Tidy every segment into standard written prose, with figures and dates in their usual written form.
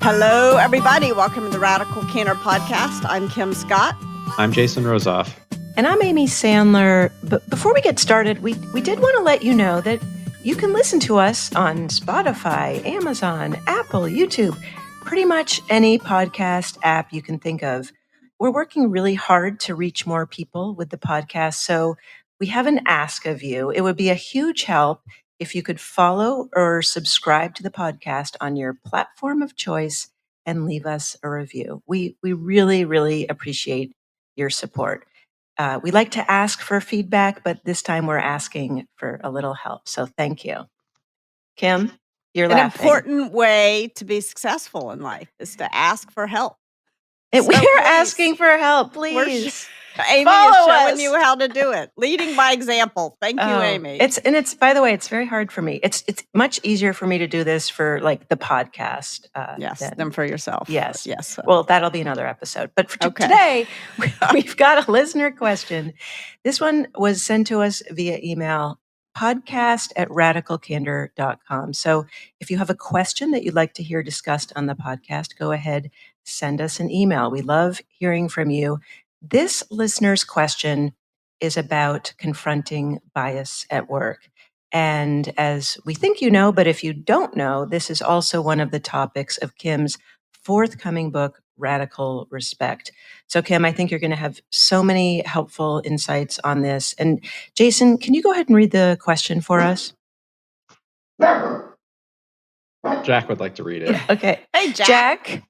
Hello, everybody. Welcome to the Radical Candor Podcast. I'm Kim Scott. I'm Jason Rosoff. And I'm Amy Sandler. But before we get started, we did want to let you know that you can listen to us on Spotify, Amazon, Apple, YouTube, pretty much any podcast app you can think of. We're working really hard to reach more people with the podcast, so we have an ask of you. It would be a huge help if you could follow or subscribe to the podcast on your platform of choice and leave us a review. We really, really appreciate your support. We like to ask for feedback, but this time we're asking for a little help. So thank you. Kim, you're An laughing. important way to be successful in life is to ask for help. And So we are please, asking for help, please. Amy Follow is showing us. you how to do it. Leading by example. Thank you, Amy. It's by the way, it's very hard for me. It's much easier for me to do this for like the podcast. Yes, than for yourself. Yes. Yes. Well, that'll be another episode. But for Okay. today, we've got a listener question. This one was sent to us via email, podcast@radicalcandor.com. So if you have a question that you'd like to hear discussed on the podcast, go ahead, send us an email. We love hearing from you. This listener's question is about confronting bias at work. And as we think you know, but if you don't know, this is also one of the topics of Kim's forthcoming book, Radical Respect. So Kim, I think you're going to have so many helpful insights on this. And Jason, can you go ahead and read the question for us? Jack would like to read it. Okay. Hey, Jack.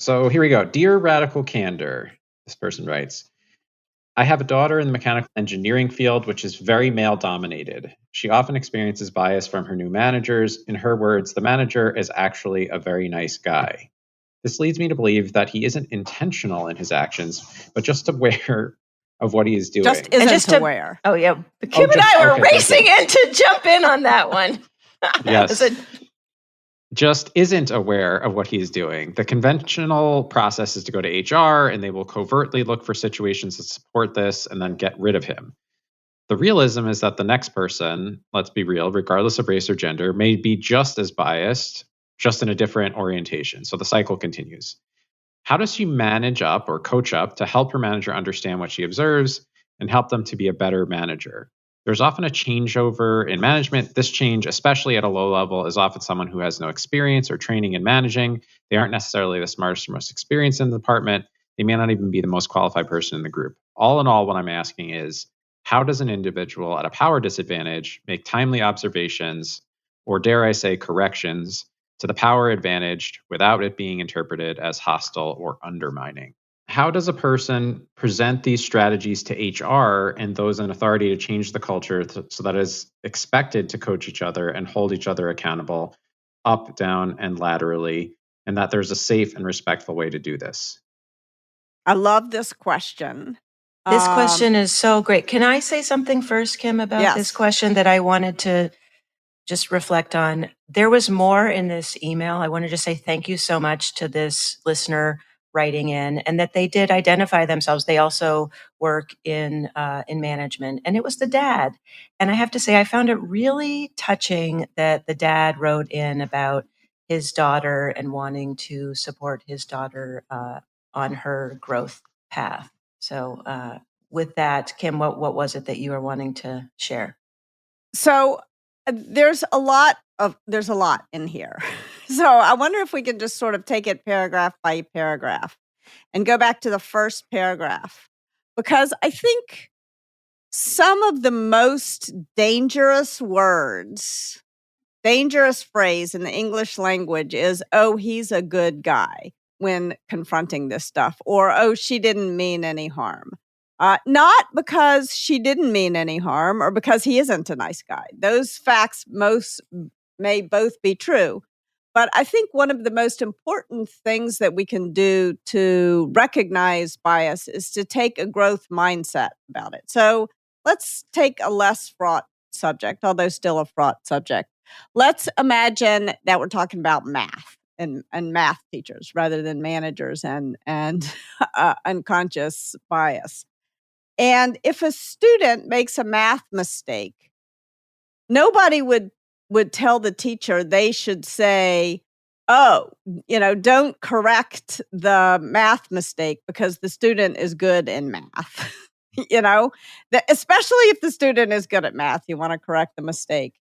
So here we go. Dear Radical Candor, this person writes, I have a daughter in the mechanical engineering field, which is very male dominated. She often experiences bias from her new managers. In her words, the manager is actually a very nice guy. This leads me to believe that he isn't intentional in his actions, but just aware of what he is doing. Just isn't aware. Oh, yeah. Kim and I were racing in to jump in on that one. Yes. Just isn't aware of what he's doing. The conventional process is to go to HR and they will covertly look for situations that support this and then get rid of him. The realism is that the next person, let's be real, regardless of race or gender, may be just as biased, just in a different orientation. So the cycle continues. How does she manage up or coach up to help her manager understand what she observes and help them to be a better manager? There's often a changeover in management. This change, especially at a low level, is often someone who has no experience or training in managing. They aren't necessarily the smartest or most experienced in the department. They may not even be the most qualified person in the group. All in all, what I'm asking is, how does an individual at a power disadvantage make timely observations, or dare I say corrections, to the power advantaged without it being interpreted as hostile or undermining? How does a person present these strategies to HR and those in authority to change the culture so that it is expected to coach each other and hold each other accountable up, down, and laterally, and that there's a safe and respectful way to do this? I love this question. This question is so great. Can I say something first, Kim, about this question that I wanted to just reflect on? There was more in this email. I wanted to say thank you so much to this listener writing in, and that they did identify themselves. They also work in management, and it was the dad. And I have to say, I found it really touching that the dad wrote in about his daughter and wanting to support his daughter on her growth path. So with that, Kim, what was it that you were wanting to share? So there's a lot in here. So I wonder if we can just sort of take it paragraph by paragraph and go back to the first paragraph, because I think some of the most dangerous phrase in the English language is, oh, he's a good guy, when confronting this stuff, or, oh, she didn't mean any harm. Not because she didn't mean any harm or because he isn't a nice guy. Those facts may both be true. But I think one of the most important things that we can do to recognize bias is to take a growth mindset about it. So let's take a less fraught subject, although still a fraught subject. Let's imagine that we're talking about math and math teachers rather than managers and unconscious bias. And if a student makes a math mistake, nobody would tell the teacher they should say, oh, don't correct the math mistake because the student is good in math. Especially if the student is good at math, you want to correct the mistake.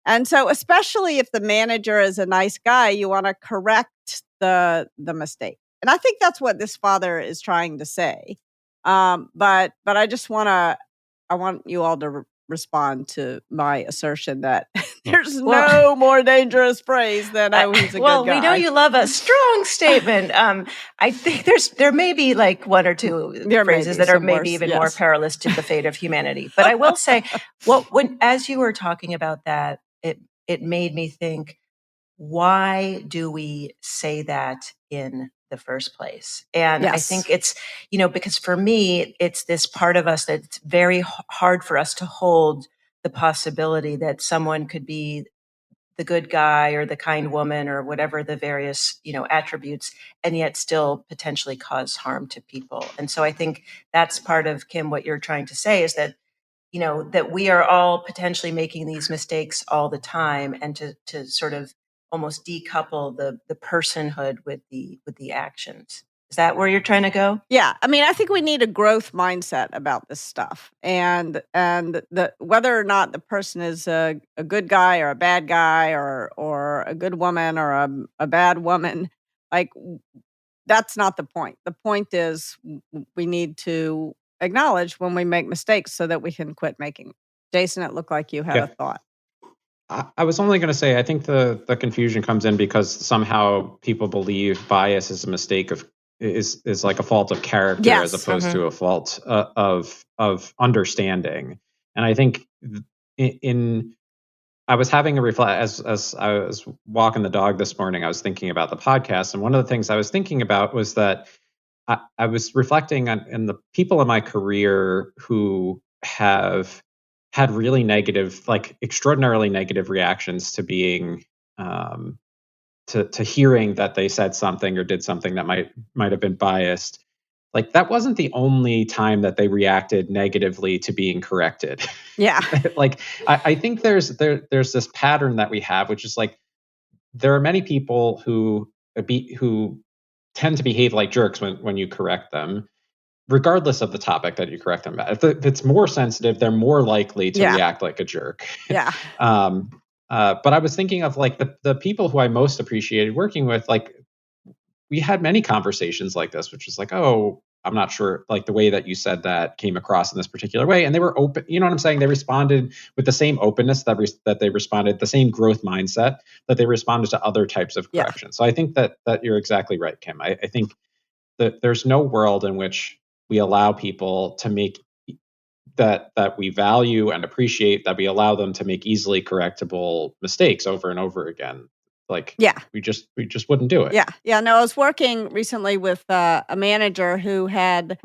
And so, especially if the manager is a nice guy, you want to correct the mistake. And I think that's what this father is trying to say. But I just I want you all to respond to my assertion that there's no more dangerous phrase than he's a good guy. Well, we know you love a strong statement. I think there may be like one or two phrases that are maybe even more perilous to the fate of humanity. But I will say, as you were talking about that, it made me think, why do we say that in the first place? And I think it's, because for me, it's this part of us that's very hard for us to hold the possibility that someone could be the good guy or the kind woman or whatever the various, attributes, and yet still potentially cause harm to people. And so I think that's part of, Kim, what you're trying to say is that, that we are all potentially making these mistakes all the time, and to sort of almost decouple the personhood with the actions. Is that where you're trying to go? Yeah. I mean, I think we need a growth mindset about this stuff. And whether or not the person is a good guy or a bad guy or a good woman or a bad woman, like, that's not the point. The point is we need to acknowledge when we make mistakes so that we can quit making them. Jason, it looked like you had a thought. I was only going to say, I think the confusion comes in because somehow people believe bias is a mistake is like a fault of character as opposed to a fault of understanding. And I think I was having a reflect as I was walking the dog this morning, I was thinking about the podcast. And one of the things I was thinking about was that I was reflecting on the people in my career who have had really negative, like extraordinarily negative reactions to being, to hearing that they said something or did something that might have been biased. Like, that wasn't the only time that they reacted negatively to being corrected. Yeah. Like, I think there's this pattern that we have, which is like, there are many people who tend to behave like jerks when you correct them, regardless of the topic that you correct them about. If it's more sensitive, they're more likely to react like a jerk. Yeah. But I was thinking of like the people who I most appreciated working with. Like, we had many conversations like this, which was like, oh, I'm not sure, like the way that you said that came across in this particular way. And they were open, you know what I'm saying? They responded with the same openness that they responded, the same growth mindset that they responded to other types of correction. So I think that you're exactly right, Kim. I think that there's no world in which we allow people to make that we value and appreciate, that we allow them to make easily correctable mistakes over and over again. Like, we just wouldn't do it. Yeah. No, I was working recently with a manager who had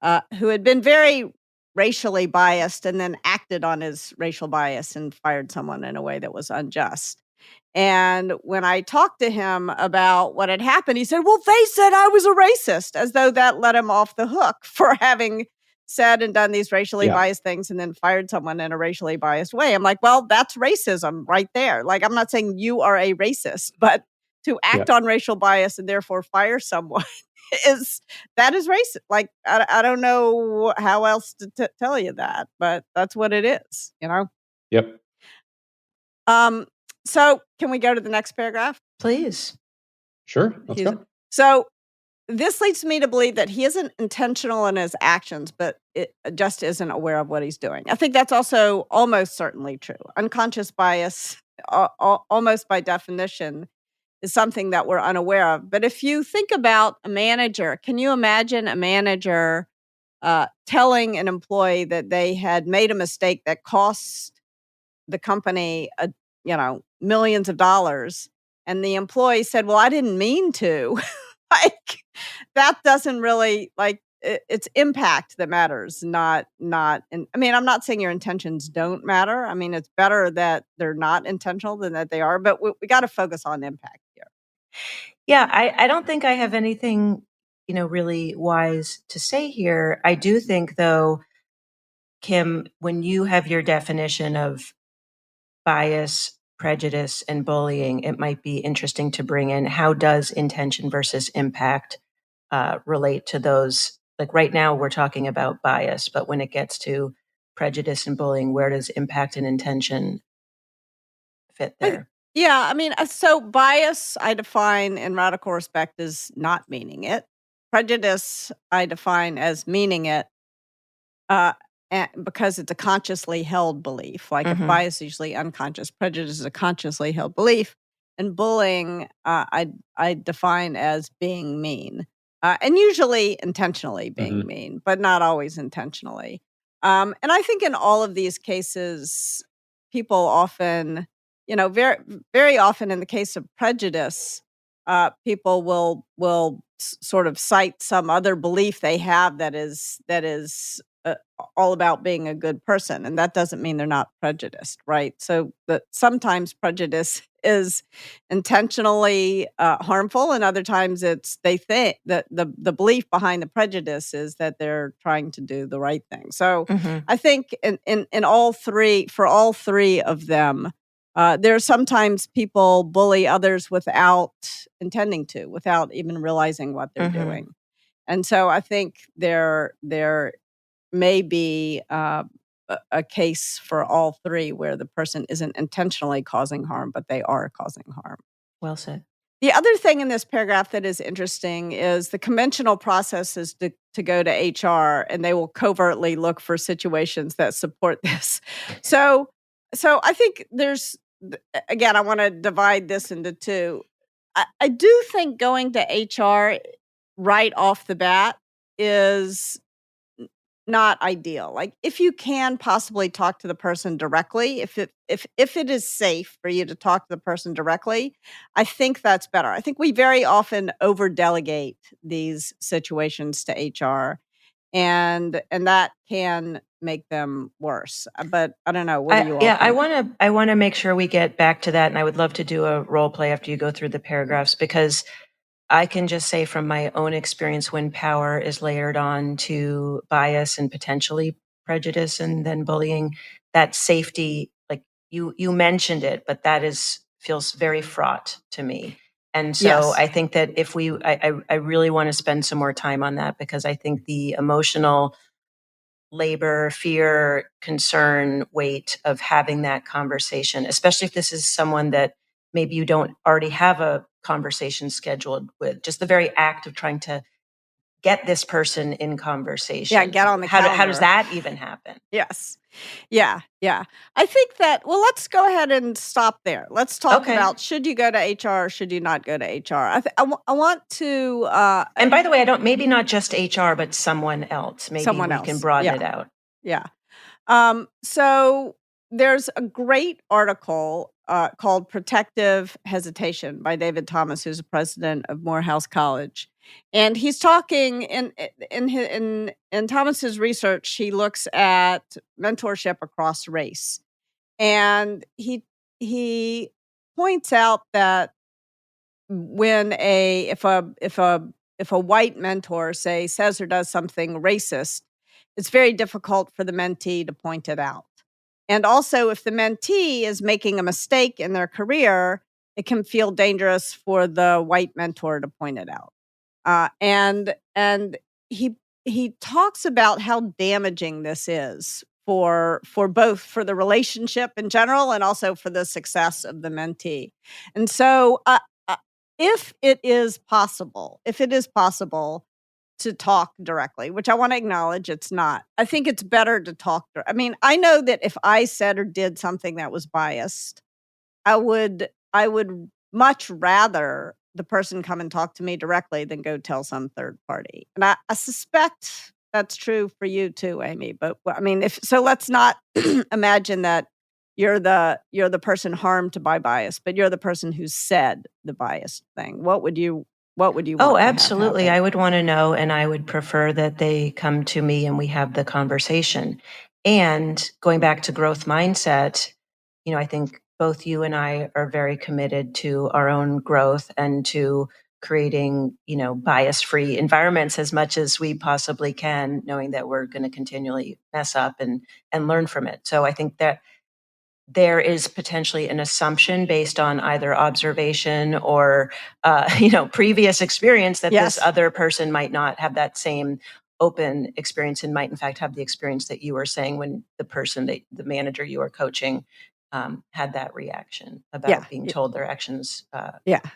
been very racially biased and then acted on his racial bias and fired someone in a way that was unjust. And when I talked to him about what had happened, he said, well, they said I was a racist, as though that let him off the hook for having said and done these racially biased things and then fired someone in a racially biased way. I'm like, well, that's racism right there. Like, I'm not saying you are a racist, but to act on racial bias and therefore fire someone is racist. Like, I don't know how else to tell you that, but that's what it is, Yep. So can we go to the next paragraph? Please. Sure. Let's go. So this leads me to believe that he isn't intentional in his actions, but it just isn't aware of what he's doing. I think that's also almost certainly true. Unconscious bias, almost by definition, is something that we're unaware of. But if you think about a manager, can you imagine a manager telling an employee that they had made a mistake that cost the company millions of dollars, and the employee said, well, I didn't mean to? Like, that doesn't really, like, it's impact that matters, not I mean, I'm not saying your intentions don't matter. I mean, it's better that they're not intentional than that they are, but we got to focus on impact here. Yeah, I don't think I have anything, really wise to say here. I do think, though, Kim, when you have your definition of bias, prejudice and bullying, it might be interesting to bring in how does intention versus impact relate to those? Like right now, we're talking about bias, but when it gets to prejudice and bullying, where does impact and intention fit there? Yeah, I mean, so bias I define in radical respect as not meaning it. Prejudice I define as meaning it, uh, because it's a consciously held belief. Like if bias is usually unconscious, prejudice is a consciously held belief, and bullying I define as being mean, and usually intentionally being mean, but not always intentionally. And I think in all of these cases, people often, very very often in the case of prejudice, people will sort of cite some other belief they have that is all about being a good person, and that doesn't mean they're not prejudiced, right? So that sometimes prejudice is intentionally harmful, and other times it's they think that the belief behind the prejudice is that they're trying to do the right thing. So I think in all three, for all three of them, there are sometimes people bully others without intending to, without even realizing what they're doing. And so I think there may be a case for all three where the person isn't intentionally causing harm, but they are causing harm. Well said. The other thing in this paragraph that is interesting is the conventional process is to go to HR, and they will covertly look for situations that support this. So I think again, I want to divide this into two. I do think going to HR right off the bat is not ideal. Like if you can possibly talk to the person directly, if it is safe for you to talk to the person directly, I think that's better. I think we very often over delegate these situations to HR, and that can make them worse. But I don't know. What do you all think? I want to make sure we get back to that, and I would love to do a role play after you go through the paragraphs, because I can just say from my own experience, when power is layered on to bias and potentially prejudice and then bullying, that safety, like you mentioned it, but that feels very fraught to me. And so Yes. I think that if I really want to spend some more time on that, because I think the emotional labor, fear, concern, weight of having that conversation, especially if this is someone that maybe you don't already have a conversation scheduled with, just the very act of trying to get this person in conversation. Yeah, get on the how calendar. does that even happen? Yes. Yeah. I think that, well, let's go ahead and stop there. Let's talk about, should you go to HR or should you not go to HR? I want to... and by the way, maybe not just HR, but someone else. Maybe someone we else. can broaden it out. Yeah. So there's a great article called Protective Hesitation by David Thomas, who's the president of Morehouse College. And he's talking in Thomas's research, he looks at mentorship across race. And he points out that when if a white mentor, say, says or does something racist, it's very difficult for the mentee to point it out. And also, if the mentee is making a mistake in their career, it can feel dangerous for the white mentor to point it out. And he talks about how damaging this is for both for the relationship in general and also for the success of the mentee. And so, if it is possible to talk directly, which I want to acknowledge it's not, I think it's better to talk. I mean, I know that if I said or did something that was biased, I would much rather the person come and talk to me directly than go tell some third party. And I suspect that's true for you too, Amy. But I mean, let's not imagine that you're the person harmed by bias, but you're the person who said the biased thing. What would you want to have absolutely. happen? I would want to know, and I would prefer that they come to me and we have the conversation. And going back to growth mindset, I think both you and I are very committed to our own growth and to creating, bias-free environments as much as we possibly can, knowing that we're going to continually mess up and learn from it. So I think that there is potentially an assumption based on either observation or previous experience that Yes. this other person might not have that same open experience and might in fact have the experience that you were saying when the manager you were coaching had that reaction about being told their actions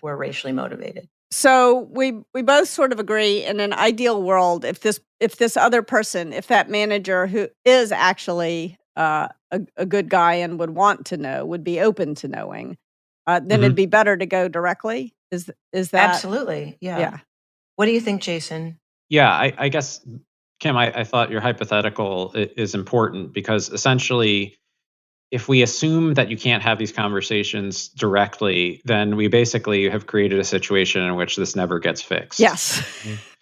were racially motivated. So we both sort of agree, in an ideal world, if this other person, if that manager who is actually a good guy and would want to know, would be open to knowing, then it'd be better to go directly. Is that absolutely? Yeah. What do you think, Jason? Yeah, I guess, Kim, I thought your hypothetical is important because essentially, if we assume that you can't have these conversations directly, then we basically have created a situation in which this never gets fixed. Yes,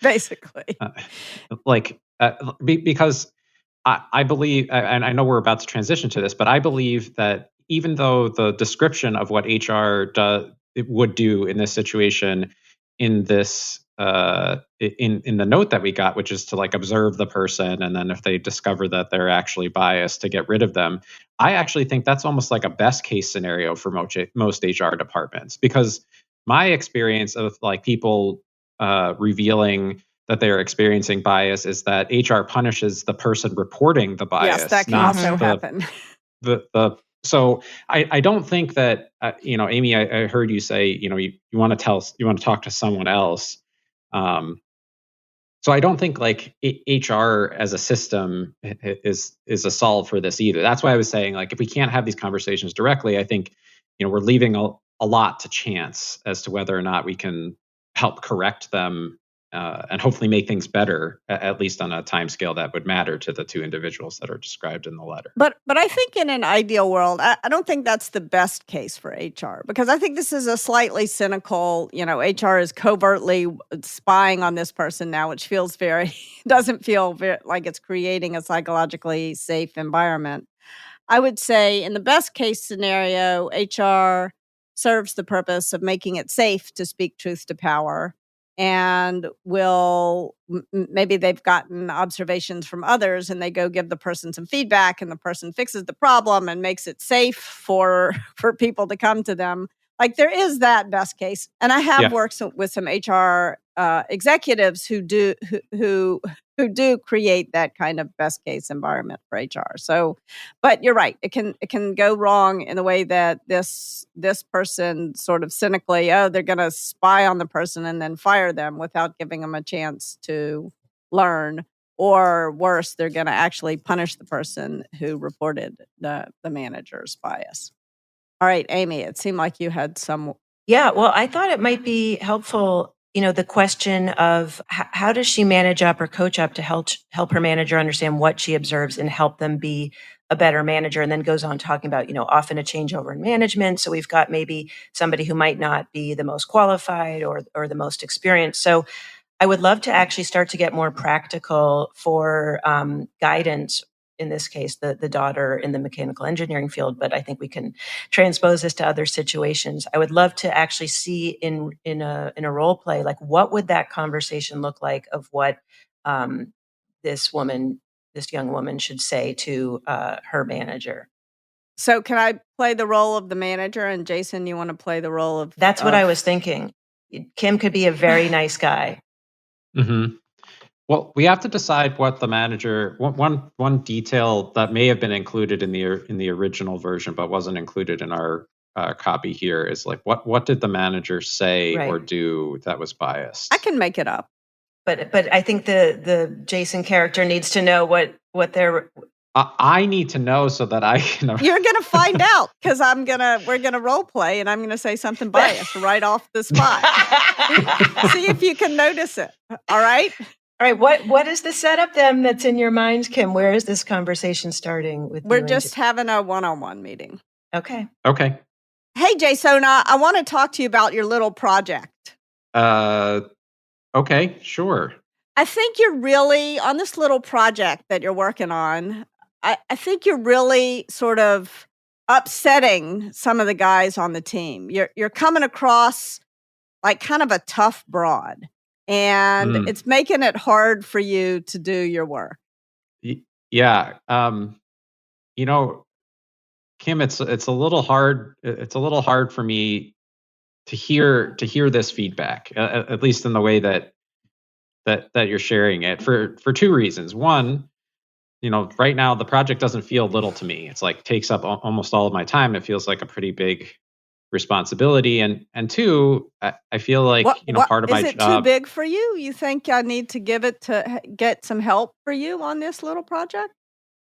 basically. Because I believe, and I know we're about to transition to this, but I believe that even though the description of what HR would do in this situation, in this in the note that we got, which is to observe the person, and then if they discover that they're actually biased, to get rid of them. I actually think that's almost like a best case scenario for most HR departments, because my experience of people revealing that they're experiencing bias is that HR punishes the person reporting the bias. Yes, that can also happen. So I don't think that Amy, I heard you say you want to talk to someone else. So I don't think HR as a system is a solve for this either. That's why I was saying if we can't have these conversations directly, I think we're leaving a lot to chance as to whether or not we can help correct them and hopefully make things better, at least on a time scale that would matter to the two individuals that are described in the letter. But I think in an ideal world, I don't think that's the best case for HR, because I think this is a slightly cynical, HR is covertly spying on this person now, which feels doesn't feel very like it's creating a psychologically safe environment. I would say in the best case scenario, HR serves the purpose of making it safe to speak truth to power, and maybe they've gotten observations from others and they go give the person some feedback, and the person fixes the problem and makes it safe for people to come to them. There is that best case. And I have worked with some HR executives who do create that kind of best case environment for HR. So, but you're right. It can go wrong in the way that this person sort of cynically, they're going to spy on the person and then fire them without giving them a chance to learn. Or worse, they're going to actually punish the person who reported the manager's bias. All right, Amy, it seemed like you had some. Yeah, well, I thought it might be helpful, the question of how does she manage up or coach up to help her manager understand what she observes and help them be a better manager, and then goes on talking about, often a changeover in management. So we've got maybe somebody who might not be the most qualified or the most experienced. So I would love to actually start to get more practical for guidance. In this case, the daughter in the mechanical engineering field, but I think we can transpose this to other situations. I would love to actually see in a role play, what would that conversation look like of what this young woman should say to her manager. So can I play the role of the manager, and Jason, you want to play the role of? That's what I was thinking. Kim could be a very nice guy. Mm-hmm. Well, we have to decide what the manager. One detail that may have been included in the original version, but wasn't included in our copy here, is what did the manager say or do that was biased? I can make it up, but I think the Jason character needs to know what they're. I need to know so that I can. You're gonna find out, because we're gonna role play, and I'm gonna say something biased right off the spot. See if you can notice it. All right. All right, what is the setup then that's in your mind, Kim? Where is this conversation starting with? We're just having a one-on-one meeting. Okay. Hey, Jason, I want to talk to you about your little project. Okay, sure. I think you're really, on this little project that you're working on, I think you're really sort of upsetting some of the guys on the team. You're coming across like kind of a tough broad. And it's making it hard for you to do your work. Yeah. Kim, it's a little hard. It's a little hard for me to hear this feedback, at least in the way that you're sharing it, for two reasons. One, right now the project doesn't feel little to me. It's like takes up almost all of my time. It feels like a pretty big responsibility. And two, I feel like part of my job. Is it too big for you? You think I need to get some help for you on this little project?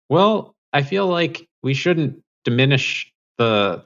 Well, I feel like we shouldn't diminish the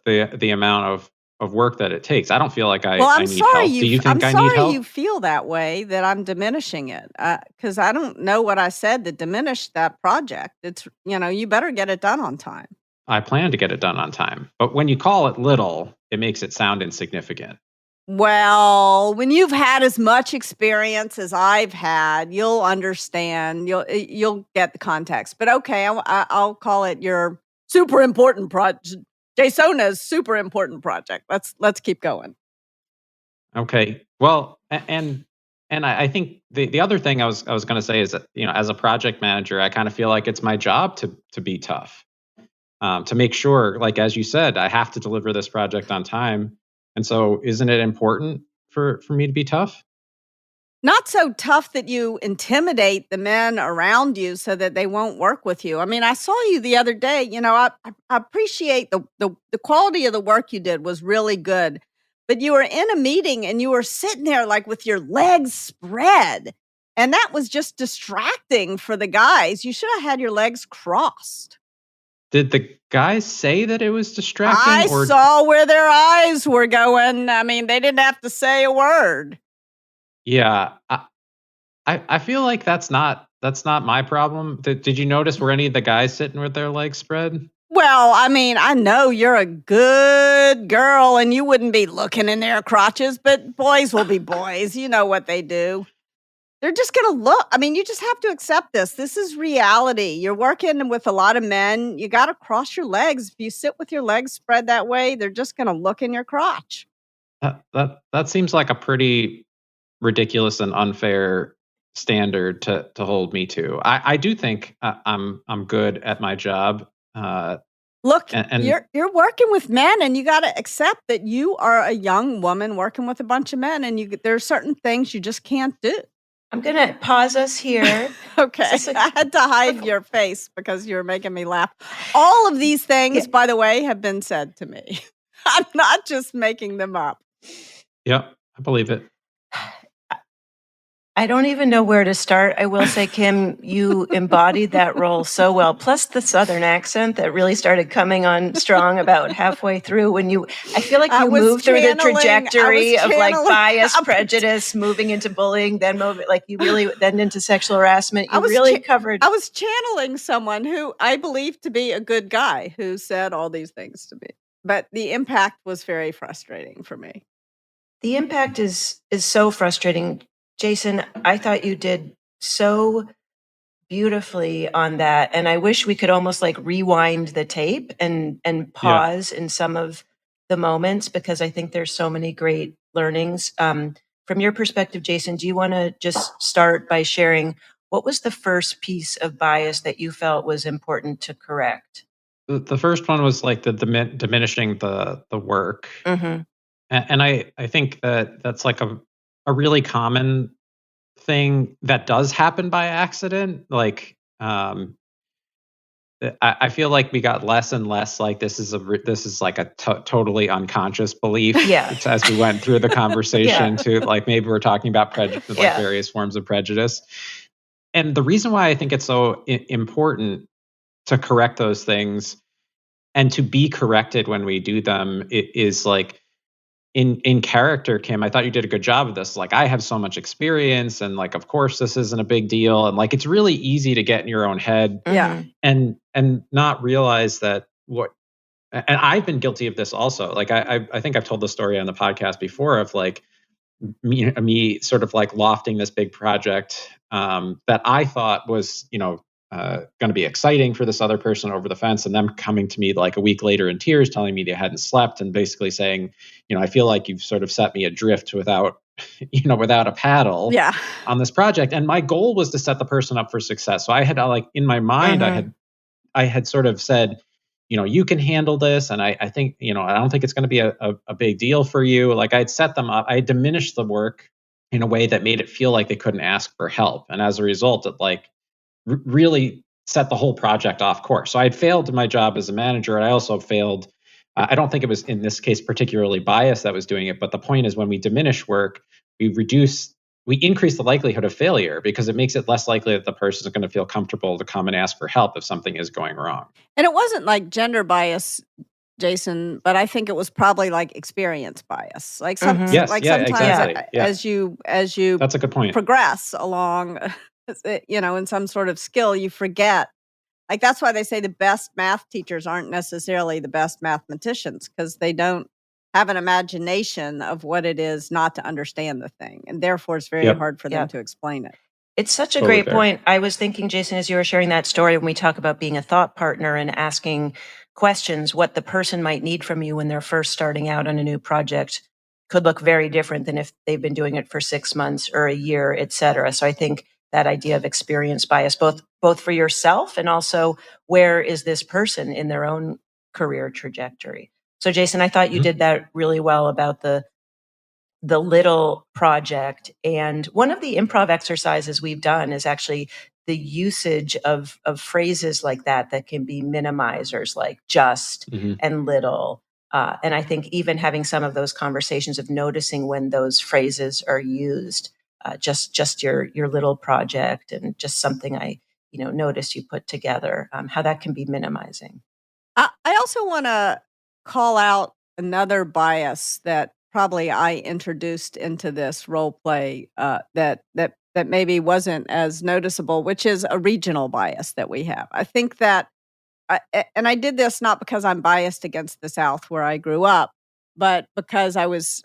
amount of work that it takes. I don't feel like I need help. Do you think I need help? I'm sorry you feel that way, that I'm diminishing it, because I don't know what I said to diminish that project. It's, you better get it done on time. I plan to get it done on time. But when you call it little, it makes it sound insignificant. Well, when you've had as much experience as I've had, you'll understand. You'll get the context. But okay, I'll call it your super important project. Jasona's super important project. Let's keep going. Okay. Well, and I think the other thing I was going to say is that, as a project manager, I kind of feel like it's my job to be tough, to make sure, like, as you said, I have to deliver this project on time. And so isn't it important for me to be tough? Not so tough that you intimidate the men around you so that they won't work with you. I mean, I saw you the other day. I appreciate the quality of the work you did was really good. But you were in a meeting and you were sitting there like with your legs spread. And that was just distracting for the guys. You should have had your legs crossed. Did the guys say that it was distracting? I saw where their eyes were going. I mean, they didn't have to say a word. Yeah, I feel like that's not my problem. Did you notice, were any of the guys sitting with their legs spread? Well, I mean, I know you're a good girl and you wouldn't be looking in their crotches, but boys will be boys. You know what they do. They're just going to look. I mean, you just have to accept this. This is reality. You're working with a lot of men. You got to cross your legs. If you sit with your legs spread that way, they're just going to look in your crotch. That seems like a pretty ridiculous and unfair standard to hold me to. I do think I'm good at my job. Look, and you're working with men, and you got to accept that you are a young woman working with a bunch of men, and there are certain things you just can't do. I'm going to pause us here. Okay. I had to hide your face because you were making me laugh. All of these things, by the way, have been said to me. I'm not just making them up. Yep, I believe it. I don't even know where to start. I will say, Kim, you embodied that role so well. Plus the Southern accent that really started coming on strong about halfway through I feel like you moved through the trajectory of like bias, prejudice, moving into bullying, then then into sexual harassment. You really covered. I was channeling someone who I believe to be a good guy who said all these things to me. But the impact was very frustrating for me. The impact is so frustrating. Jason, I thought you did so beautifully on that. And I wish we could almost like rewind the tape and pause in some of the moments, because I think there's so many great learnings. From your perspective, Jason, do you want to just start by sharing what was the first piece of bias that you felt was important to correct? The first one was like the diminishing the work. Mm-hmm. And I think that's like a really common thing that does happen by accident. Like, I feel like we got less and less like this is like a totally unconscious belief. Yeah. As we went through the conversation to like, maybe we're talking about prejudice, like various forms of prejudice. And the reason why I think it's so important to correct those things and to be corrected when we do them is like, in character, Kim, I thought you did a good job of this. Like, I have so much experience, and like, of course, this isn't a big deal. And like, it's really easy to get in your own head, and not realize that and I've been guilty of this also. Like, I think I've told the story on the podcast before of like me sort of like lofting this big project that I thought was, going to be exciting for this other person over the fence, and them coming to me like a week later in tears, telling me they hadn't slept, and basically saying, I feel like you've sort of set me adrift without a paddle on this project. And my goal was to set the person up for success. So I had like in my mind, I had sort of said, you can handle this. And I think, I don't think it's going to be a big deal for you. Like I'd set them up. I diminished the work in a way that made it feel like they couldn't ask for help. And as a result, it really set the whole project off course. So I had failed in my job as a manager. And I also failed. I don't think it was in this case particularly bias that was doing it. But the point is when we diminish work, we increase the likelihood of failure because it makes it less likely that the person is going to feel comfortable to come and ask for help if something is going wrong. And it wasn't like gender bias, Jason, but I think it was probably like experience bias. Like sometimes exactly. as you that's a good point. Progress along, in some sort of skill, you forget. Like that's why they say the best math teachers aren't necessarily the best mathematicians because they don't have an imagination of what it is not to understand the thing. And therefore, it's very hard for them to explain it. It's such a great point. I was thinking, Jason, as you were sharing that story, when we talk about being a thought partner and asking questions, what the person might need from you when they're first starting out on a new project could look very different than if they've been doing it for 6 months or a year, et cetera. So I think that idea of experience bias, both for yourself and also where is this person in their own career trajectory. So Jason, I thought you did that really well about the little project. And one of the improv exercises we've done is actually the usage of phrases like that can be minimizers, like just and little. And I think even having some of those conversations of noticing when those phrases are used, just your little project and just something I noticed you put together, how that can be minimizing. I also want to call out another bias that probably I introduced into this role play that maybe wasn't as noticeable, which is a regional bias that we have. I think that, and I did this not because I'm biased against the South where I grew up, but because I was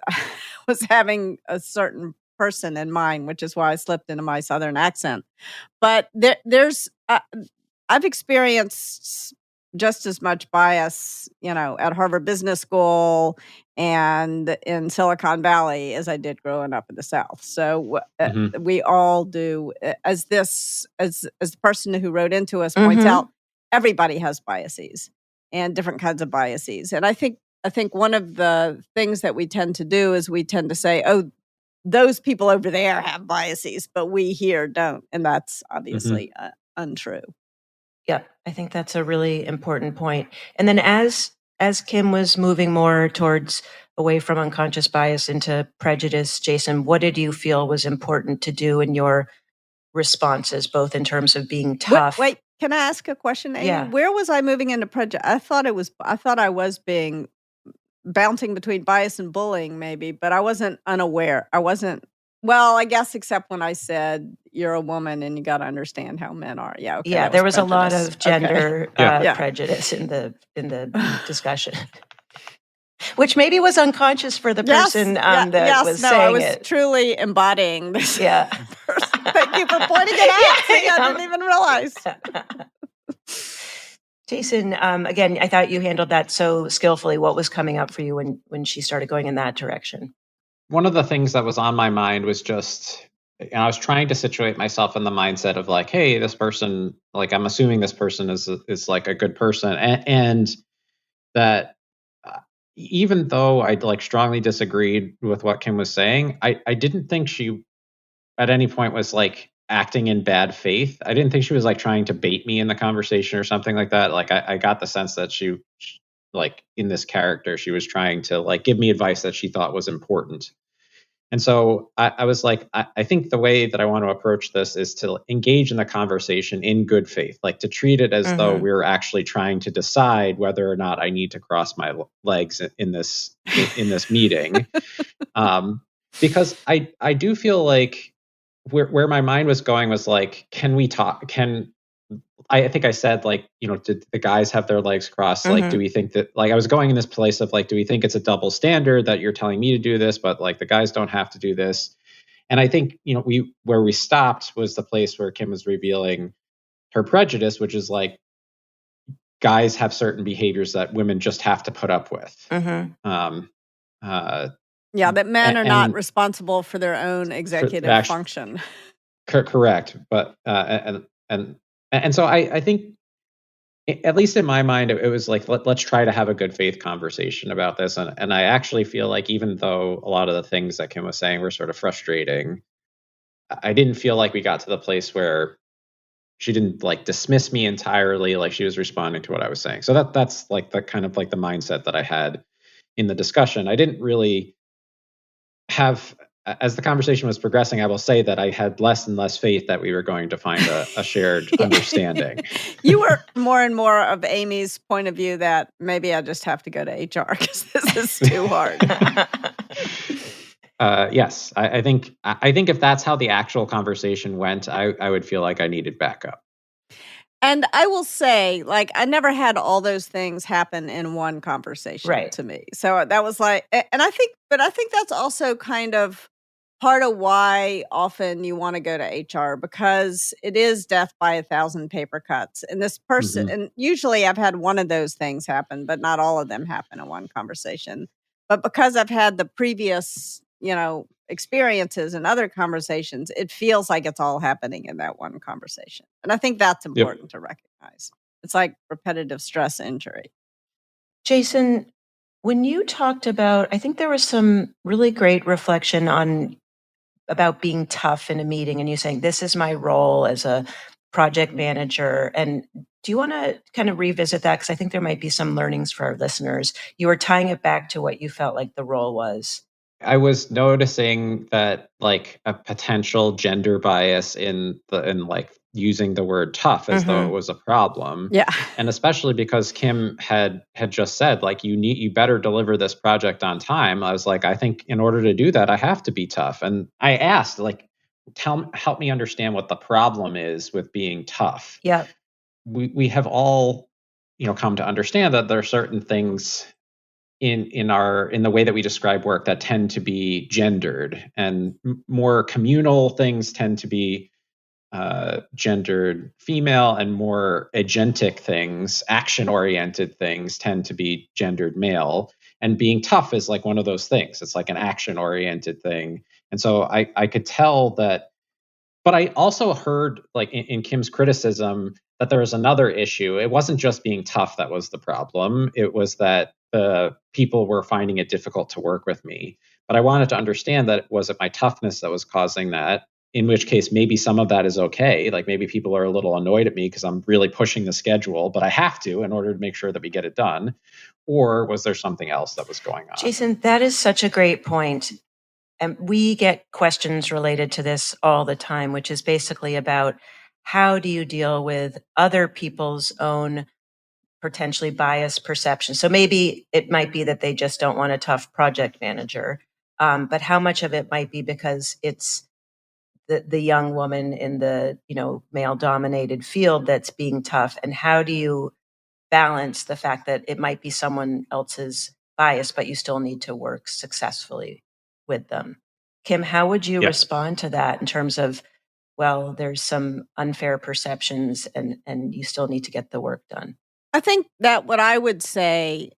having a certain person in mind, which is why I slipped into my Southern accent. But there's I've experienced just as much bias, at Harvard Business School and in Silicon Valley as I did growing up in the South. So we all do. As the person who wrote into us points out, everybody has biases and different kinds of biases. And I think one of the things that we tend to do is we tend to say, oh, those people over there have biases, but we here don't. And that's obviously untrue. Yeah, I think that's a really important point. And then as Kim was moving more towards away from unconscious bias into prejudice, Jason, what did you feel was important to do in your responses, both in terms of being tough? Wait, can I ask a question, Amy? Yeah. Where was I moving into prejudice? I thought I was being bouncing between bias and bullying maybe, but I wasn't unaware. Well, I guess except when I said you're a woman and you got to understand how men are. Yeah. Okay, yeah. There was prejudice. A lot of gender prejudice in the discussion, which maybe was unconscious for the person that was saying it. I was truly embodying this. Yeah. Thank you for pointing it out. I didn't even realize. Jason, again, I thought you handled that so skillfully. What was coming up for you when she started going in that direction? One of the things that was on my mind was just, I was trying to situate myself in the mindset of like, hey, this person, like, I'm assuming this person is like a good person. And that even though I like strongly disagreed with what Kim was saying, I didn't think she at any point was like acting in bad faith. I didn't think she was like trying to bait me in the conversation or something like that. Like I got the sense that she like in this character, she was trying to like give me advice that she thought was important. And so I was like, I think the way that I want to approach this is to engage in the conversation in good faith, like to treat it as though we're actually trying to decide whether or not I need to cross my legs in this meeting. Because I do feel like where my mind was going was like, can we talk? I think I said like, did the guys have their legs crossed? Like, do we think that, like, I was going in this place of like, do we think it's a double standard that you're telling me to do this, but like the guys don't have to do this? And I think, where we stopped was the place where Kim was revealing her prejudice, which is like, guys have certain behaviors that women just have to put up with. That men are not responsible for their own executive function. Correct. But, and so I think at least in my mind, it was like, let's try to have a good faith conversation about this. And I actually feel like even though a lot of the things that Kim was saying were sort of frustrating, I didn't feel like we got to the place where she didn't like dismiss me entirely. Like she was responding to what I was saying. So that's like the kind of like the mindset that I had in the discussion. I didn't really have, as the conversation was progressing, I will say that I had less and less faith that we were going to find a shared understanding. You were more and more of Amy's point of view that maybe I just have to go to HR because this is too hard. Yes, I think if that's how the actual conversation went, I would feel like I needed backup. And I will say, like, I never had all those things happen in one conversation Right. to me. So that was like, and I think that's also kind of part of why often you want to go to HR, because it is death by 1,000 paper cuts. And this person, and usually I've had one of those things happen, but not all of them happen in one conversation. But because I've had the previous, experiences and other conversations, it feels like it's all happening in that one conversation. And I think that's important to recognize. It's like repetitive stress injury. Jason, when you talked about, I think there was some really great reflection about being tough in a meeting, and you saying, this is my role as a project manager. And do you want to kind of revisit that? Because I think there might be some learnings for our listeners. You were tying it back to what you felt like the role was. I was noticing that like a potential gender bias in like using the word tough as though it was a problem. Yeah. And especially because Kim had just said, like, you better deliver this project on time. I was like, I think in order to do that, I have to be tough. And I asked, like, help me understand what the problem is with being tough. Yeah. We have all, come to understand that there are certain things in the way that we describe work that tend to be gendered, and more communal things tend to be gendered female, and more agentic things, action oriented things, tend to be gendered male. And being tough is like one of those things. It's like an action oriented thing. And so I could tell that. But I also heard, like, in Kim's criticism, that there was another issue. It wasn't just being tough that was the problem. It was that the people were finding it difficult to work with me. But I wanted to understand that was it my toughness that was causing that, in which case maybe some of that is okay. Like maybe people are a little annoyed at me because I'm really pushing the schedule, but I have to in order to make sure that we get it done. Or was there something else that was going on? Jason, that is such a great point. And we get questions related to this all the time, which is basically about how do you deal with other people's own potentially biased perceptions. So maybe it might be that they just don't want a tough project manager, but how much of it might be because it's the young woman in the male-dominated field that's being tough, and how do you balance the fact that it might be someone else's bias, but you still need to work successfully with them? Kim, how would you respond to that in terms of, well, there's some unfair perceptions and you still need to get the work done? I think that what I would say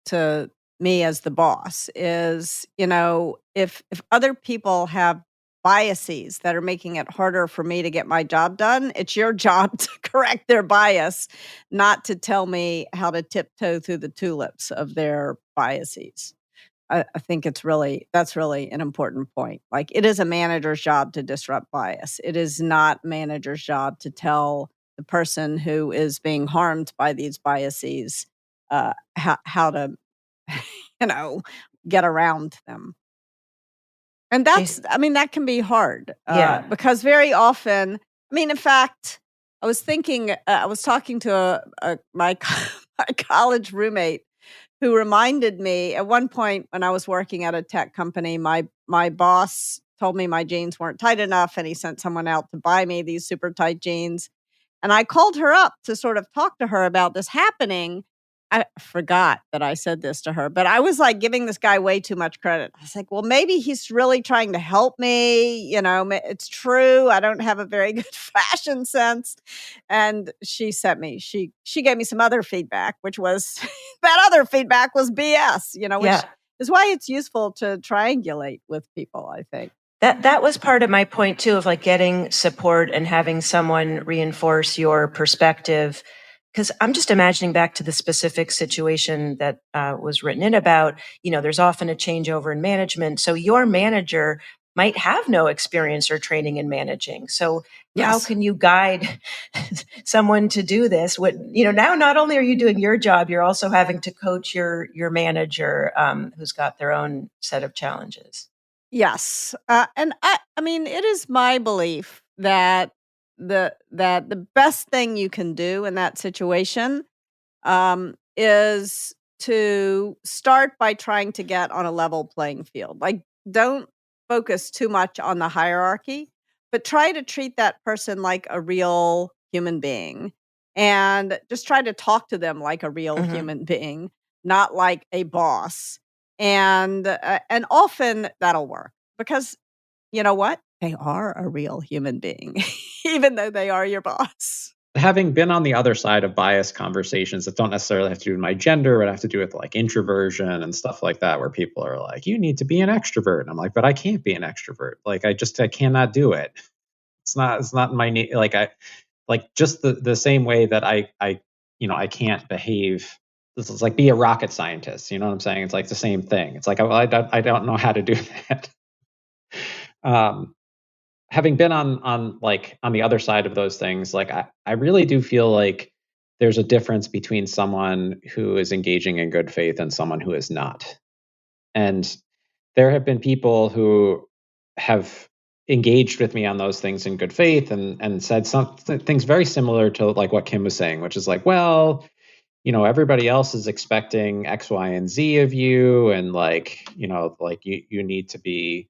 to me as the boss is, if other people have biases that are making it harder for me to get my job done, it's your job to correct their bias, not to tell me how to tiptoe through the tulips of their biases. I think that's really an important point. Like, it is a manager's job to disrupt bias. It is not manager's job to tell the person who is being harmed by these biases how to, get around them. And that can be hard. Because very often, in fact, I was thinking, I was talking to my college roommate who reminded me at one point when I was working at a tech company, my boss told me my jeans weren't tight enough, and he sent someone out to buy me these super tight jeans. And I called her up to sort of talk to her about this happening. I forgot that I said this to her, but I was like giving this guy way too much credit. I was like, well, maybe he's really trying to help me. It's true. I don't have a very good fashion sense. And she gave me some other feedback, which was that other feedback was BS, which is why it's useful to triangulate with people, I think. That was part of my point too, of like getting support and having someone reinforce your perspective. because I'm just imagining back to the specific situation that was written in about, there's often a changeover in management. So your manager might have no experience or training in managing. So how Yes. can you guide someone to do this? Now not only are you doing your job, you're also having to coach your manager who's got their own set of challenges. Yes. And I mean, it is my belief that the best thing you can do in that situation is to start by trying to get on a level playing field. Like, don't focus too much on the hierarchy, but try to treat that person like a real human being and just try to talk to them like a real Mhm. human being, not like a boss. And often that'll work because you know what? They are a real human being, even though they are your boss. Having been on the other side of biased conversations that don't necessarily have to do with my gender, but have to do with like introversion and stuff like that, where people are like, you need to be an extrovert. And I'm like, but I can't be an extrovert. Like, I cannot do it. It's not in my, like, just the same way that I can't behave. This is like be a rocket scientist. You know what I'm saying? It's like the same thing. It's like, well, I don't know how to do that. Having been on the other side of those things, like I really do feel like there's a difference between someone who is engaging in good faith and someone who is not. And there have been people who have engaged with me on those things in good faith and said some things very similar to like what Kim was saying, which is like, well, everybody else is expecting X, Y, and Z of you, and like, like you need to be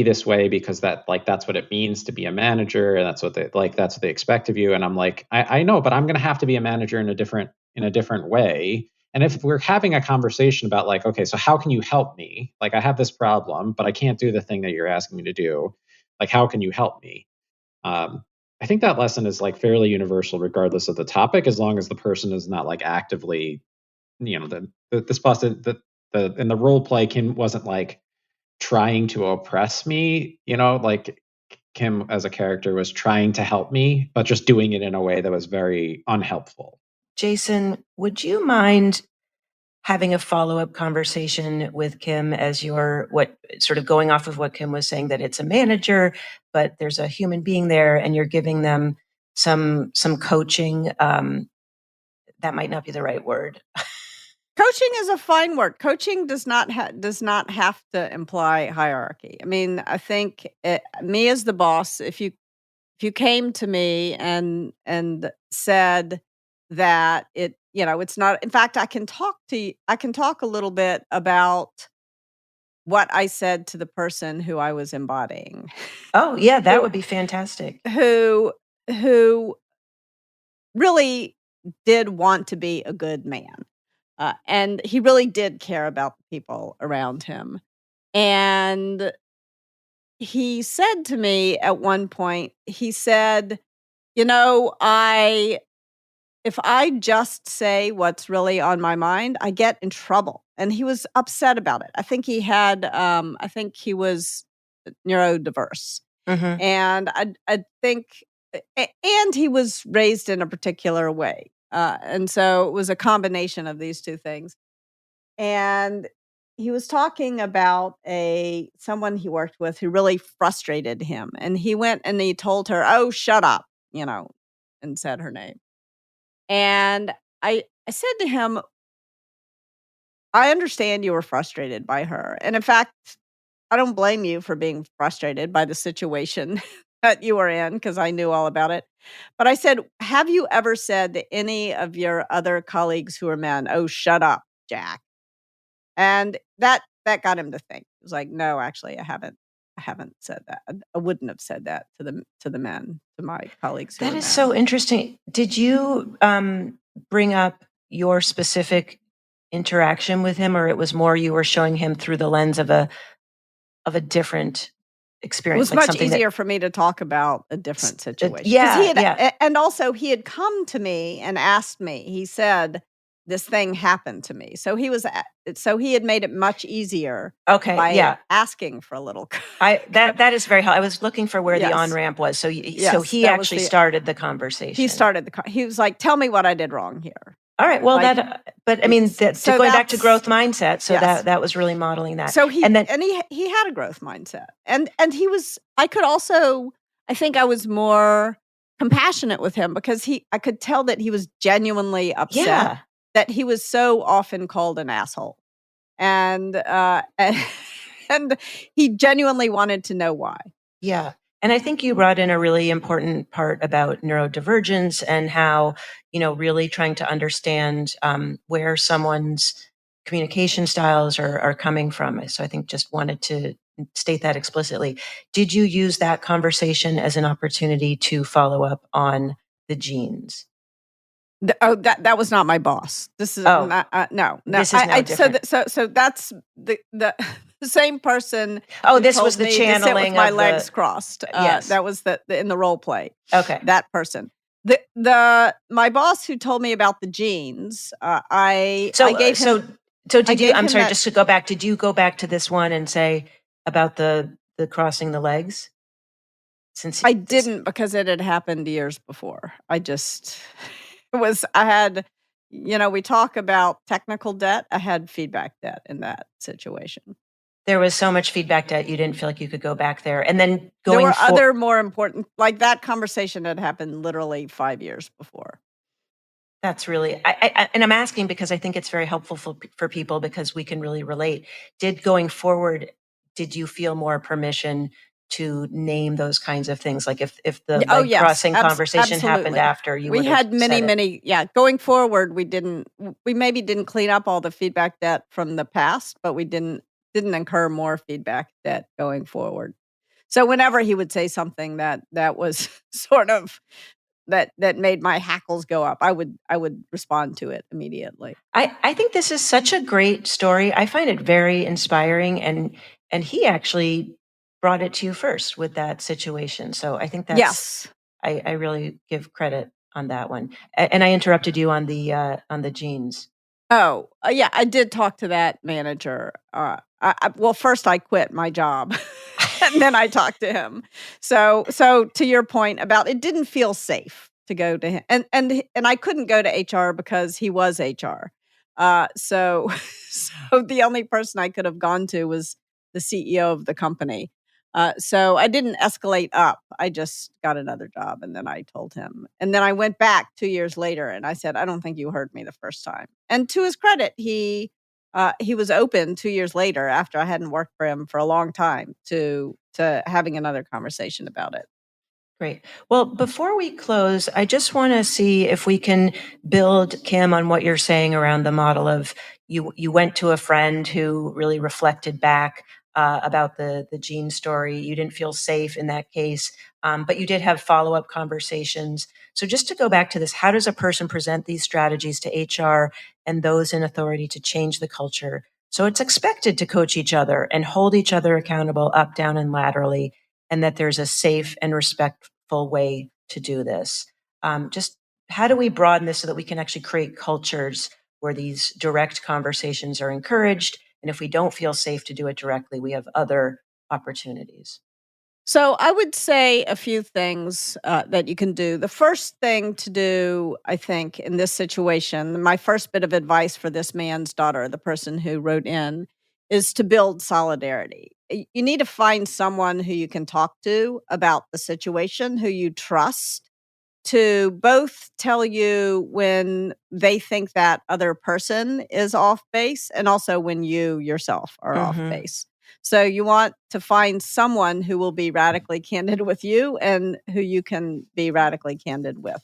this way because that's what it means to be a manager, and that's what they expect of you. And I'm like, I know, but I'm going to have to be a manager in a different way. And if we're having a conversation about like, okay, so how can you help me? Like, I have this problem, but I can't do the thing that you're asking me to do. Like, how can you help me? I think that lesson is like fairly universal, regardless of the topic, as long as the person is not like actively, this person, in the role play, Kim wasn't like trying to oppress me, like Kim as a character was trying to help me, but just doing it in a way that was very unhelpful. Jason, would you mind having a follow-up conversation with Kim as you're sort of going off of what Kim was saying, that it's a manager, but there's a human being there and you're giving them some coaching. That might not be the right word. Coaching is a fine word. Coaching does not have to imply hierarchy. I mean, I think me as the boss, if you came to me and said that it's not. In fact, I can talk a little bit about what I said to the person who I was embodying. Oh, yeah, that would be fantastic. Who really did want to be a good man. And he really did care about the people around him. And he said to me at one point, he said, if I just say what's really on my mind, I get in trouble. And he was upset about it. I think he was neurodiverse. Mhm. And I think, and he was raised in a particular way. And so it was a combination of these two things. And he was talking about someone he worked with who really frustrated him. And he went and he told her, "Oh, shut up," and said her name. And I said to him, "I understand you were frustrated by her. And in fact, I don't blame you for being frustrated by the situation that you were in because I knew all about it." But I said, "Have you ever said to any of your other colleagues who are men, 'Oh, shut up, Jack'?" And that got him to think. He was like, "No, actually, I haven't said that. I wouldn't have said that to the men, to my colleagues who That are is men." so interesting. Did you bring up your specific interaction with him, or it was more you were showing him through the lens of a different It experience, was like much something that easier for me to talk about a different situation. 'Cause yeah, yeah. and also he had come to me and asked me. He said, this thing happened to me. So he had made it much easier Okay, by asking for a little. That is very helpful. I was looking for where the Yes. on-ramp was. So Yes, he that was actually started the conversation. He started he was like, "Tell me what I did wrong here." All right. Well, Like, but I mean, so going back to growth mindset, so yes. that was really modeling that. So he had a growth mindset, and he was. I think I was more compassionate with him because I could tell that he was genuinely upset that he was so often called an asshole, and and he genuinely wanted to know why. Yeah. And I think you brought in a really important part about neurodivergence and how, really trying to understand where someone's communication styles are coming from. So I think just wanted to state that explicitly. Did you use that conversation as an opportunity to follow up on the genes? That was not my boss. This is not, no. This is different. So that's the same person. Oh, this was the channeling with my legs crossed. Yes, that was in the role play. Okay, that person. My boss who told me about the genes. I gave him. So did you? I'm sorry, just to go back. Did you go back to this one and say about the crossing the legs? I didn't, because it had happened years before. I had, we talk about technical debt. I had feedback debt in that situation. There was so much feedback debt, you didn't feel like you could go back there. And then there were other more important, like that conversation had happened literally 5 years before. That's really, and I'm asking because I think it's very helpful for people because we can really relate. Going forward, did you feel more permission to name those kinds of things? Like if the crossing conversation happened after you we had many, going forward, we maybe didn't clean up all the feedback debt from the past, but we didn't incur more feedback debt going forward. So whenever he would say something that was sort of that made my hackles go up, I would respond to it immediately. I think this is such a great story. I find it very inspiring, and he actually brought it to you first with that situation. So I think that's I really give credit on that one. And I interrupted you on the genes. Oh, yeah, I did talk to that manager. Well, first I quit my job, and then I talked to him. So to your point about it didn't feel safe to go to him, and I couldn't go to HR because he was HR. So the only person I could have gone to was the CEO of the company. So I didn't escalate up. I just got another job, and then I told him. And then I went back 2 years later, and I said, "I don't think you heard me the first time." And to his credit, he was open 2 years later, after I hadn't worked for him for a long time, to having another conversation about it. Great. Well, before we close, I just want to see if we can build, Kim, on what you're saying around the model of you went to a friend who really reflected back about the gene story. You didn't feel safe in that case, but you did have follow-up conversations. So just to go back to this, how does a person present these strategies to HR and those in authority to change the culture? So it's expected to coach each other and hold each other accountable up, down, and laterally, and that there's a safe and respectful way to do this. Just how do we broaden this so that we can actually create cultures where these direct conversations are encouraged? And if we don't feel safe to do it directly, we have other opportunities. So I would say a few things that you can do. The first thing to do, I think, in this situation, my first bit of advice for this man's daughter, the person who wrote in, is to build solidarity. You need to find someone who you can talk to about the situation, who you trust, to both tell you when they think that other person is off base and also when you yourself are off base. So you want to find someone who will be radically candid with you and who you can be radically candid with.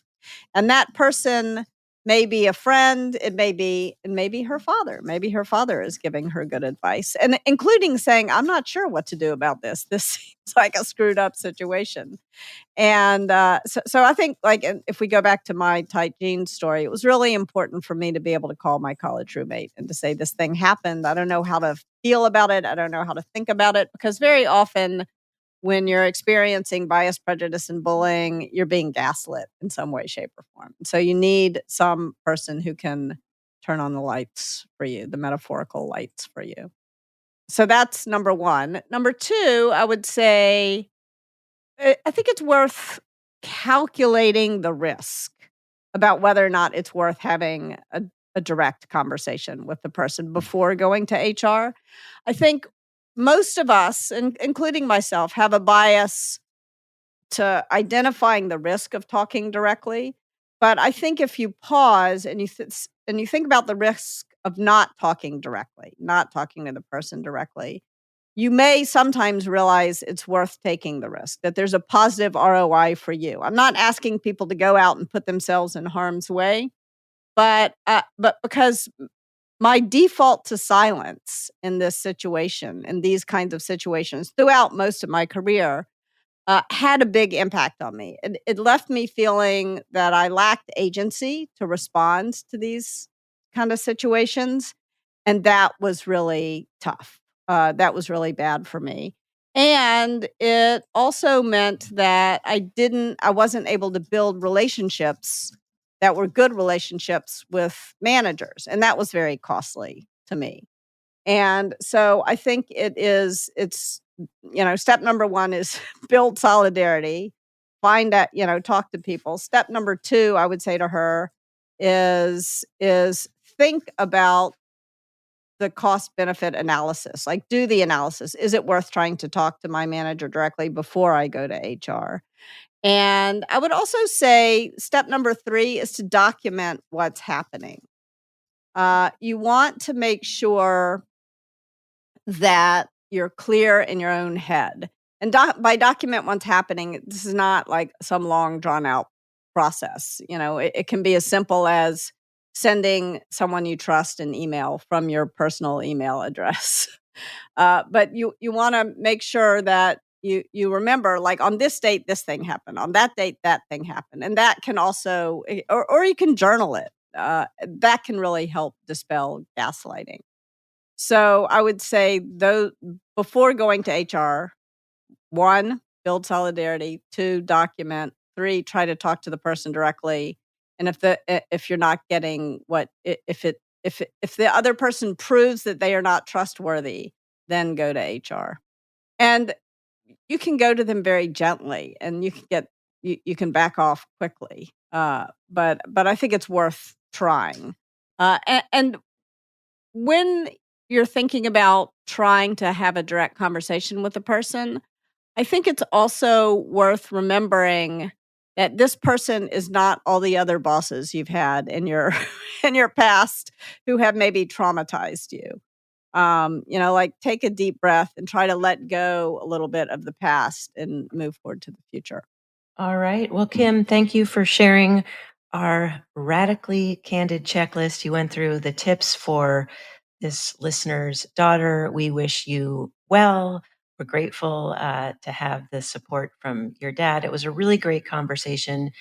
And that person may be a friend, it may be her father. Maybe her father is giving her good advice, and including saying, "I'm not sure what to do about this. This seems like a screwed up situation." And so I think, like, if we go back to my tight jeans story, it was really important for me to be able to call my college roommate and to say, "This thing happened. I don't know how to feel about it. I don't know how to think about it." Because very often when you're experiencing bias, prejudice, and bullying, you're being gaslit in some way, shape, or form. So you need some person who can turn on the lights for you, the metaphorical lights for you. So that's number one. Number two, I would say, I think it's worth calculating the risk about whether or not it's worth having a direct conversation with the person before going to HR. I think most of us, including myself, have a bias to identifying the risk of talking directly. But I think if you pause and you think about the risk of not talking directly, not talking to the person directly, you may sometimes realize it's worth taking the risk, that there's a positive ROI for you. I'm not asking people to go out and put themselves in harm's way, but because my default to silence in this situation, in these kinds of situations, throughout most of my career, had a big impact on me. It left me feeling that I lacked agency to respond to these kind of situations, and that was really tough. That was really bad for me. And it also meant that I wasn't able to build relationships that were good relationships with managers, and that was very costly to me. And so I think step number one is build solidarity, find out, talk to people. Step number two, I would say to her, is think about the cost benefit analysis. Like, do the analysis. Is it worth trying to talk to my manager directly before I go to HR? And I would also say step number three is to document what's happening. You want to make sure that you're clear in your own head. And by document what's happening, this is not like some long drawn out process. It can be as simple as sending someone you trust an email from your personal email address. But you want to make sure that you remember, like, on this date, this thing happened. On that date, that thing happened. And that can also, or you can journal it. That can really help dispel gaslighting. So I would say, though, before going to HR, 1, build solidarity. 2, document. 3, try to talk to the person directly. And if you're not getting if the other person proves that they are not trustworthy, then go to HR. And you can go to them very gently, and you can back off quickly. But I think it's worth trying. And when you're thinking about trying to have a direct conversation with a person, I think it's also worth remembering that this person is not all the other bosses you've had in your in your past who have maybe traumatized you. Like, take a deep breath and try to let go a little bit of the past and move forward to the future. All right. Well, Kim, thank you for sharing our radically candid checklist. You went through the tips for this listener's daughter. We wish you well. We're grateful to have the support from your dad. It was a really great conversation.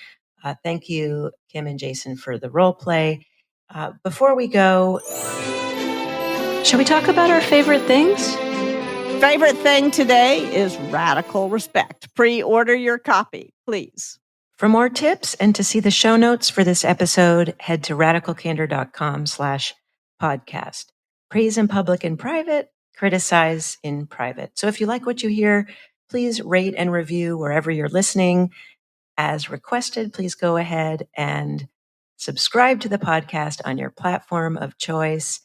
Thank you, Kim and Jason, for the role play. Before we go, shall we talk about our favorite things? Favorite thing today is radical respect. Pre-order your copy, please. For more tips and to see the show notes for this episode, head to radicalcandor.com/podcast. Praise in public and private, criticize in private. So if you like what you hear, please rate and review wherever you're listening. As requested, please go ahead and subscribe to the podcast on your platform of choice.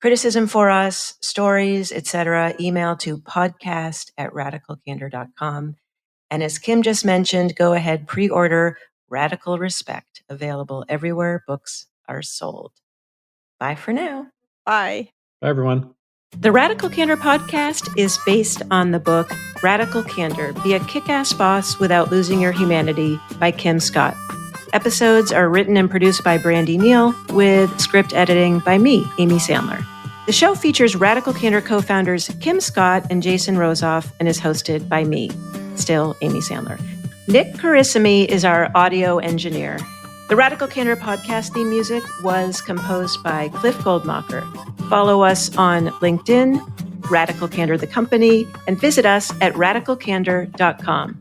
Criticism for us, stories, etc., email to podcast@radicalcandor.com. And as Kim just mentioned, go ahead, pre-order Radical Respect, available everywhere books are sold. Bye for now. Bye. Bye, everyone. The Radical Candor podcast is based on the book Radical Candor, Be a Kick-Ass Boss Without Losing Your Humanity by Kim Scott. Episodes are written and produced by Brandy Neal, with script editing by me, Amy Sandler. The show features Radical Candor co-founders Kim Scott and Jason Rosoff and is hosted by me, still Amy Sandler. Nick Carissimi is our audio engineer. The Radical Candor podcast theme music was composed by Cliff Goldmacher. Follow us on LinkedIn, Radical Candor the Company, and visit us at radicalcandor.com.